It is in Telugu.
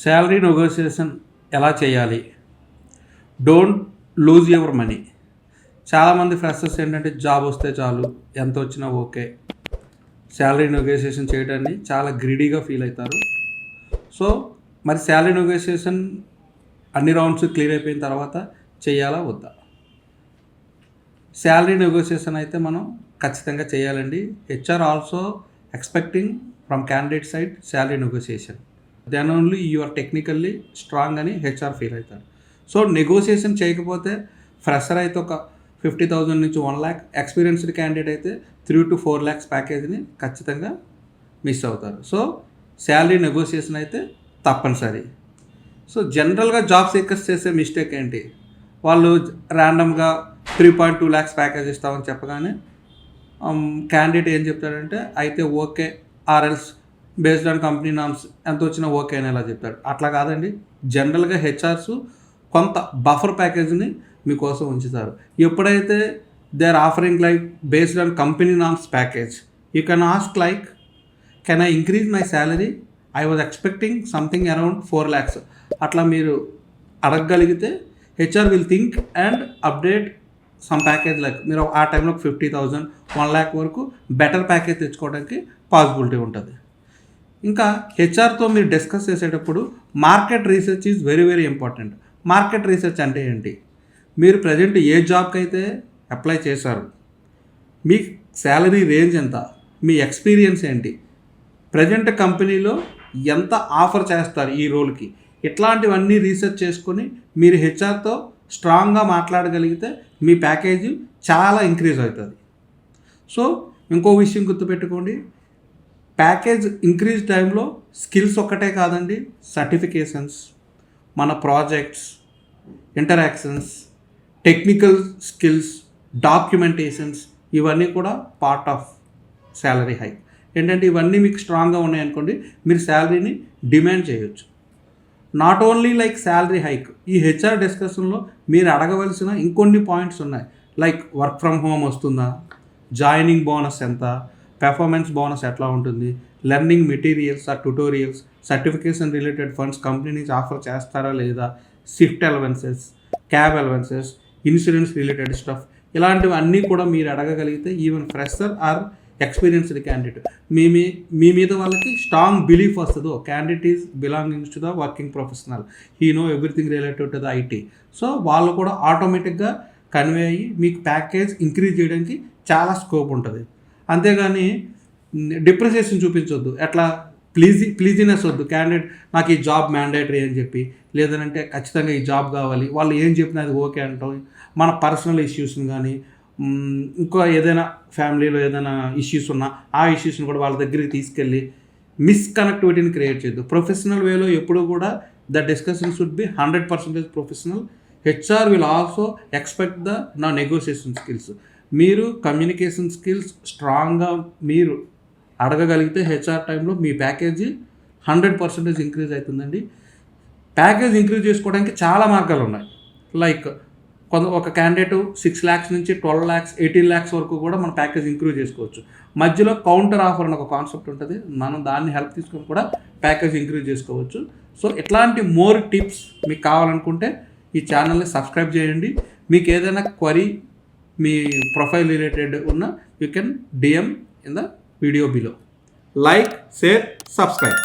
శాలరీ నెగోషియేషన్ ఎలా చేయాలి? Don't lose your money. చాలామంది ఫ్రెషర్స్ ఏంటంటే జాబ్ వస్తే చాలు, ఎంత వచ్చినా ఓకే, శాలరీ నెగోషియేషన్ చేయడాన్ని చాలా గ్రీడీగా ఫీల్ అవుతారు. సో మరి శాలరీ నెగోషియేషన్ అన్ని రౌండ్స్ క్లియర్ అయిపోయిన తర్వాత చేయాలా వద్దా? శాలరీ నెగోషియేషన్ అయితే మనం ఖచ్చితంగా చేయాలండి. HR also expecting from candidate side salary negotiation. Then only you are technically strong అని హెచ్ఆర్ ఫీల్ అవుతారు. సో నెగోషియేషన్ చేయకపోతే ఫ్రెషర్ అయితే ఒక 50,000 నుంచి 1 lakh, ఎక్స్పీరియన్స్డ్ క్యాండిడేట్ అయితే 3 to 4 lakhs ప్యాకేజ్ని ఖచ్చితంగా మిస్ అవుతారు. సో శాలరీ నెగోషియేషన్ అయితే తప్పనిసరి. సో జనరల్గా జాబ్ సీకర్స్ చేసే మిస్టేక్ ఏంటి? వాళ్ళు ర్యాండమ్గా 3.2 lakhs ప్యాకేజ్ ఇస్తామని చెప్పగానే క్యాండిడేట్ ఏం చెప్తాడంటే అయితే ఓకే, ఆర్ఎల్స్ బేస్డ్ ఆన్ కంపెనీ నామ్స్ ఎంత వచ్చినా ఓకే అని ఎలా చెప్తాడు. అట్లా కాదండి. జనరల్గా హెచ్ఆర్స్ కొంత బఫర్ ప్యాకేజ్ని మీకోసం ఉంచుతారు. ఎప్పుడైతే they are offering like based on company names package, you can ask like can I increase my salary, I was expecting something around 4 lakhs. అట్లా మీరు అడగగలిగితే HR will think and update some package. Like మీరు ఆ టైంలో 50,000, 1 lakh వరకు బెటర్ ప్యాకేజ్ తెచ్చుకోవడానికి పాసిబిలిటీ ఉంటుంది. ఇంకా హెచ్ఆర్తో మీరు డిస్కస్ చేసేటప్పుడు market research is very very important. Market research అంటే ఏంటి? మీరు ప్రజెంట్ ఏ జాబ్కి అయితే అప్లై చేశారు, మీ శాలరీ రేంజ్ ఎంత, మీ ఎక్స్పీరియన్స్ ఏంటి, ప్రజెంట్ కంపెనీలో ఎంత ఆఫర్ చేస్తారు ఈ రోల్కి, ఇట్లాంటివన్నీ రీసెర్చ్ చేసుకొని మీరు హెచ్ఆర్తో స్ట్రాంగ్గా మాట్లాడగలిగితే మీ ప్యాకేజ్ చాలా ఇంక్రీజ్ అవుతుంది. సో ఇంకో విషయం గుర్తుపెట్టుకోండి, ప్యాకేజ్ ఇంక్రీజ్ టైంలో స్కిల్స్ ఒక్కటే కాదండి, సర్టిఫికేషన్స్, మన projects, interactions, technical skills, documentations, ఇవన్నీ కూడా పార్ట్ ఆఫ్ శాలరీ హైక్. ఏంటంటే ఇవన్నీ మీకు స్ట్రాంగ్గా ఉన్నాయనుకోండి, మీరు శాలరీని డిమాండ్ చేయొచ్చు. Not only like salary hike, ఈ హెచ్ఆర్ డిస్కషన్లో మీరు అడగవలసిన ఇంకొన్ని పాయింట్స్ ఉన్నాయి. లైక్ వర్క్ ఫ్రమ్ హోమ్ వస్తుందా, జాయినింగ్ బోనస్ ఎంత, పెర్ఫార్మెన్స్ బోనస్ ఎట్లా ఉంటుంది, learning materials or tutorials, certification related funds company నుంచి ఆఫర్ చేస్తారా లేదా, shift allowances, cab allowances, insurance related stuff, ఇలాంటివి అన్నీ కూడా మీరు అడగగలిగితే even fresher or experienced candidate మీ మీద వాళ్ళకి స్ట్రాంగ్ బిలీఫ్ వస్తుందో candidate is belongings to the working professional, he know everything related to the IT. So వాళ్ళు కూడా ఆటోమేటిక్గా కన్వే అయ్యి మీకు ప్యాకేజ్ ఇంక్రీజ్ చేయడానికి చాలా స్కోప్ ఉంటుంది. అంతేగాని డిప్రిసియేషన్ చూపించొద్దు, ఎట్లా ప్లీజినెస్ వద్దు. క్యాండిడేట్ నాకు ఈ జాబ్ మ్యాండేటరీ అని చెప్పి, లేదంటే ఖచ్చితంగా ఈ జాబ్ కావాలి, వాళ్ళు ఏం చెప్పినా అది ఓకే అంటాం. మన పర్సనల్ ఇష్యూస్ని కానీ ఇంకో ఏదైనా ఫ్యామిలీలో ఏదైనా ఇష్యూస్ ఉన్నా ఆ ఇష్యూస్ని కూడా వాళ్ళ దగ్గరికి తీసుకెళ్ళి మిస్కనెక్టివిటీని క్రియేట్ చేయొద్దు. ప్రొఫెషనల్ వేలో ఎప్పుడు కూడా the discussion should be 100% professional. HR will also expect the నా నెగోషియేషన్ స్కిల్స్. మీరు కమ్యూనికేషన్ స్కిల్స్ స్ట్రాంగ్గా మీరు అడగగలిగితే హెచ్ఆర్ టైంలో మీ ప్యాకేజీ 100% ఇంక్రీజ్ అవుతుందండి. ప్యాకేజ్ ఇంక్రీజ్ చేసుకోవడానికి చాలా మార్గాలు ఉన్నాయి. లైక్ ఒక క్యాండిడేట్ 6 lakhs నుంచి 12 lakhs, 18 lakhs వరకు కూడా మన ప్యాకేజ్ ఇంక్రీజ్ చేసుకోవచ్చు. మధ్యలో కౌంటర్ ఆఫర్ అని ఒక కాన్సెప్ట్ ఉంటుంది, మనం దాన్ని హెల్ప్ తీసుకొని కూడా ప్యాకేజ్ ఇంక్రీజ్ చేసుకోవచ్చు. సో ఇట్లాంటి మోర్ టిప్స్ మీకు కావాలనుకుంటే ఈ ఛానల్ని సబ్స్క్రైబ్ చేయండి. మీకు ఏదైనా క్వరీ మీ ప్రొఫైల్ రిలేటెడ్ ఉన్న you can DM in the video below. Like, share, subscribe.